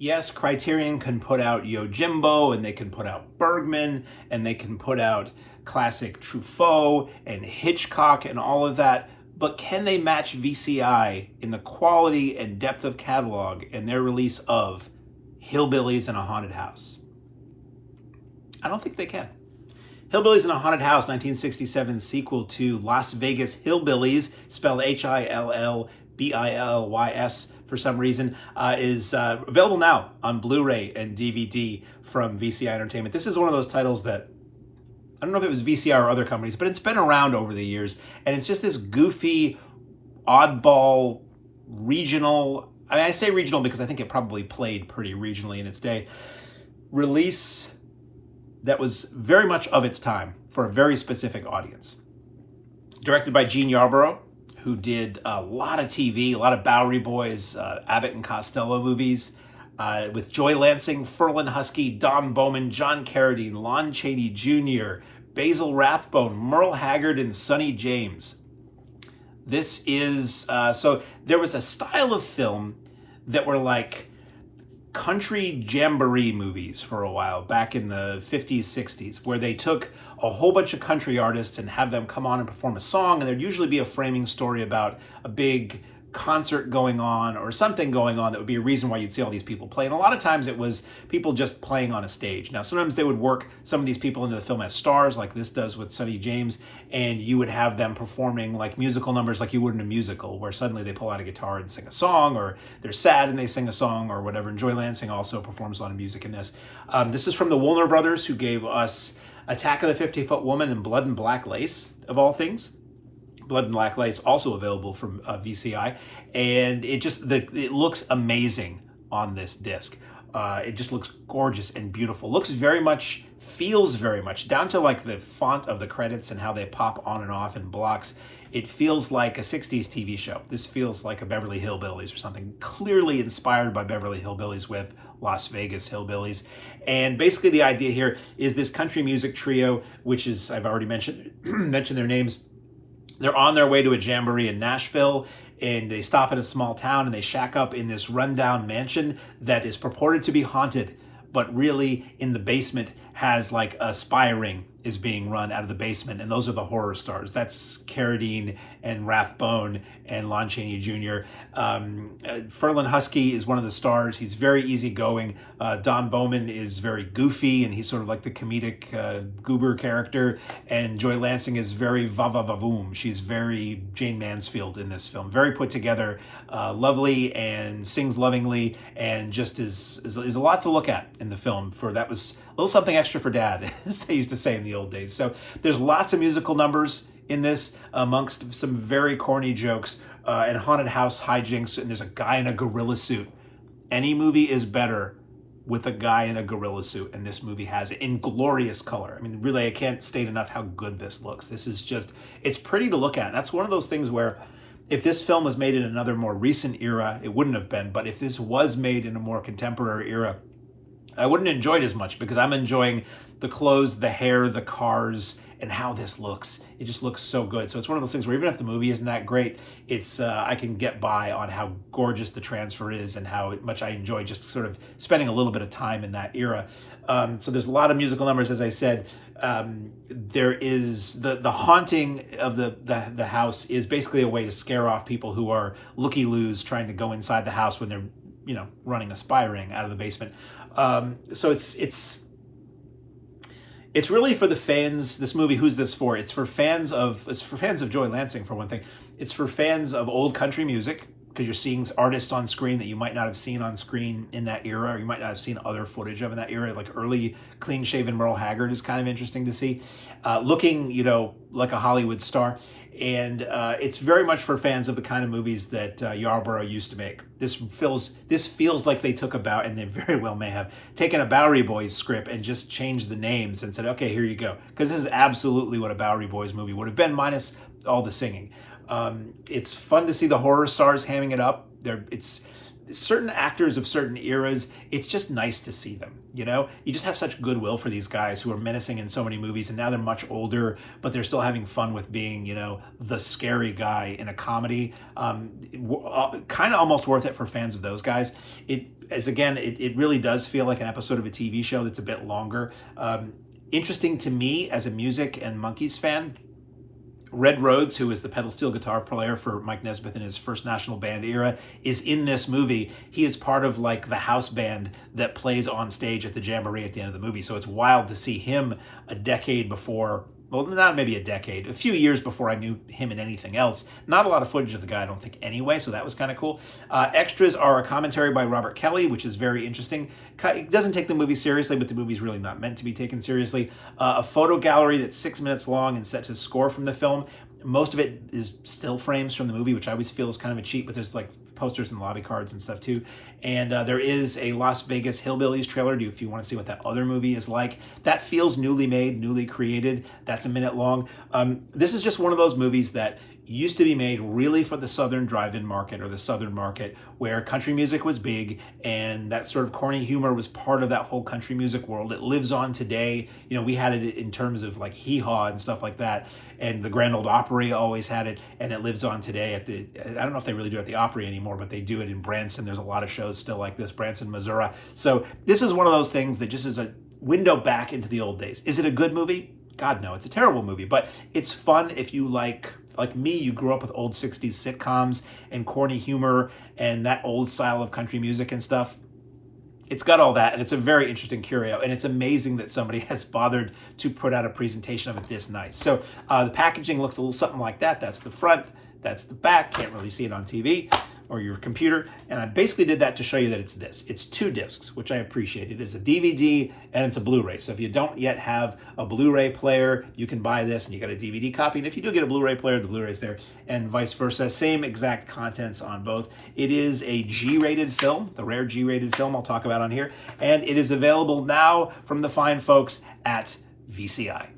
yes, Criterion can put out Yojimbo, and they can put out Bergman, and they can put out classic Truffaut and Hitchcock and all of that, but can they match VCI in the quality and depth of catalog and their release of Hillbillies in a Haunted House? I don't think they can. Hillbillies in a Haunted House, 1967 sequel to Las Vegas Hillbillies, spelled HILLBILLYS for some reason, is available now on Blu-ray and DVD from VCI Entertainment. This is one of those titles that, I don't know if it was VCI or other companies, but it's been around over the years, and it's just this goofy, oddball, regional, I say regional because I think it probably played pretty regionally in its day, release that was very much of its time for a very specific audience. Directed by Gene Yarbrough, who did a lot of TV, a lot of Bowery Boys, Abbott and Costello movies, with Joy Lansing, Ferlin, Husky, Don Bowman, John Carradine, Lon Chaney Jr., Basil Rathbone, Merle Haggard, and Sonny James. This is, so there was a style of film that were like country jamboree movies for a while back in the 50s, 60s, where they took a whole bunch of country artists and have them come on and perform a song, and there'd usually be a framing story about a big concert going on or something going on that would be a reason why you'd see all these people play. And a lot of times it was people just playing on a stage. Now, sometimes they would work some of these people into the film as stars, like this does with Sonny James, and you would have them performing like musical numbers like you would in a musical, where suddenly they pull out a guitar and sing a song, or they're sad and they sing a song or whatever. And Joy Lansing also performs a lot of music in this. This is from the Woolner Brothers, who gave us Attack of the 50-Foot Woman and Blood and Black Lace, of all things. Blood and Black Lace, also available from VCI, and it looks amazing on this disc. It just looks gorgeous and beautiful. Looks very much, feels very much, down to like the font of the credits and how they pop on and off in blocks. It feels like a 60s TV show. This feels like a Beverly Hillbillies or something, clearly inspired by Beverly Hillbillies with Las Vegas Hillbillies. And basically the idea here is this country music trio, which is, I've already mentioned their names. They're on their way to a jamboree in Nashville, and they stop at a small town and they shack up in this rundown mansion that is purported to be haunted, but really in the basement has like a spy ring is being run out of the basement, and those are the horror stars. That's Carradine and Rathbone and Lon Chaney Jr. Ferlin Husky is one of the stars. He's very easygoing. Don Bowman is very goofy, and he's sort of like the comedic goober character. And Joy Lansing is very va-va-va-voom. She's very Jane Mansfield in this film. Very put together, lovely, and sings lovingly, and just is a lot to look at in the film. That was a little something extra for Dad, as they used to say in the old days. So there's lots of musical numbers in this, amongst some very corny jokes and haunted house hijinks, and there's a guy in a gorilla suit. Any movie is better with a guy in a gorilla suit, and this movie has it in glorious color. I mean, really, I can't state enough how good this looks. This is just, it's pretty to look at. That's one of those things where if this film was made in another more recent era, it wouldn't have been, but if this was made in a more contemporary era, I wouldn't enjoy it as much, because I'm enjoying the clothes, the hair, the cars, and how this looks. It just looks so good. So it's one of those things where even if the movie isn't that great, it's I can get by on how gorgeous the transfer is and how much I enjoy just sort of spending a little bit of time in that era. So there's a lot of musical numbers, as I said. There is the haunting of the house is basically a way to scare off people who are looky-loos trying to go inside the house when they're running a spy ring out of the basement. So it's really for the fans. This movie, who's this for? It's for fans of Joy Lansing, for one thing. It's for fans of old country music, because you're seeing artists on screen that you might not have seen on screen in that era, or you might not have seen other footage of in that era. Like early clean-shaven Merle Haggard is kind of interesting to see, looking like a Hollywood star. And it's very much for fans of the kind of movies that Yarbrough used to make. This feels like they took and they very well may have taken a Bowery Boys script and just changed the names and said, okay, here you go. Because this is absolutely what a Bowery Boys movie would have been, minus all the singing. It's fun to see the horror stars hamming it up. It's certain actors of certain eras, it's just nice to see them, You just have such goodwill for these guys who are menacing in so many movies, and now they're much older, but they're still having fun with being, the scary guy in a comedy. Kind of almost worth it for fans of those guys. as again, it really does feel like an episode of a TV show that's a bit longer. Interesting to me as a music and Monkees fan, Red Rhodes, who is the pedal steel guitar player for Mike Nesmith in his first national band era, is in this movie. He is part of like the house band that plays on stage at the Jamboree at the end of the movie. So it's wild to see him a decade before, well, not maybe a decade, a few years before I knew him in anything else. Not a lot of footage of the guy, I don't think, anyway, so that was kind of cool. Extras are a commentary by Robert Kelly, which is very interesting. It doesn't take the movie seriously, but the movie's really not meant to be taken seriously. A photo gallery that's 6 minutes long and set to score from the film. Most of it is still frames from the movie, which I always feel is kind of a cheat, but there's like posters and lobby cards and stuff too. And there is a Las Vegas Hillbillies trailer if you want to see what that other movie is like. That feels newly made, newly created. That's a minute long. This is just one of those movies that used to be made really for the Southern drive-in market or the Southern market where country music was big and that sort of corny humor was part of that whole country music world. It lives on today. You know, we had it in terms of like Hee Haw and stuff like that. And the Grand Ole Opry always had it, and it lives on today at the, I don't know if they really do it at the Opry anymore, but they do it in Branson. There's a lot of shows still like this, Branson, Missouri. So this is one of those things that just is a window back into the old days. Is it a good movie? God, no, it's a terrible movie, but it's fun if you like me, you grew up with old 60s sitcoms and corny humor and that old style of country music and stuff. It's got all that, and it's a very interesting curio, and it's amazing that somebody has bothered to put out a presentation of it this nice. So the packaging looks a little something like that. That's the front, that's the back. Can't really see it on TV or your computer, and I basically did that to show you that it's this. It's 2 discs, which I appreciate. It is a DVD and it's a Blu-ray. So if you don't yet have a Blu-ray player, you can buy this and you got a DVD copy. And if you do get a Blu-ray player, the Blu-ray's there, and vice versa. Same exact contents on both. It is a G-rated film, the rare G-rated film I'll talk about on here, and it is available now from the fine folks at VCI.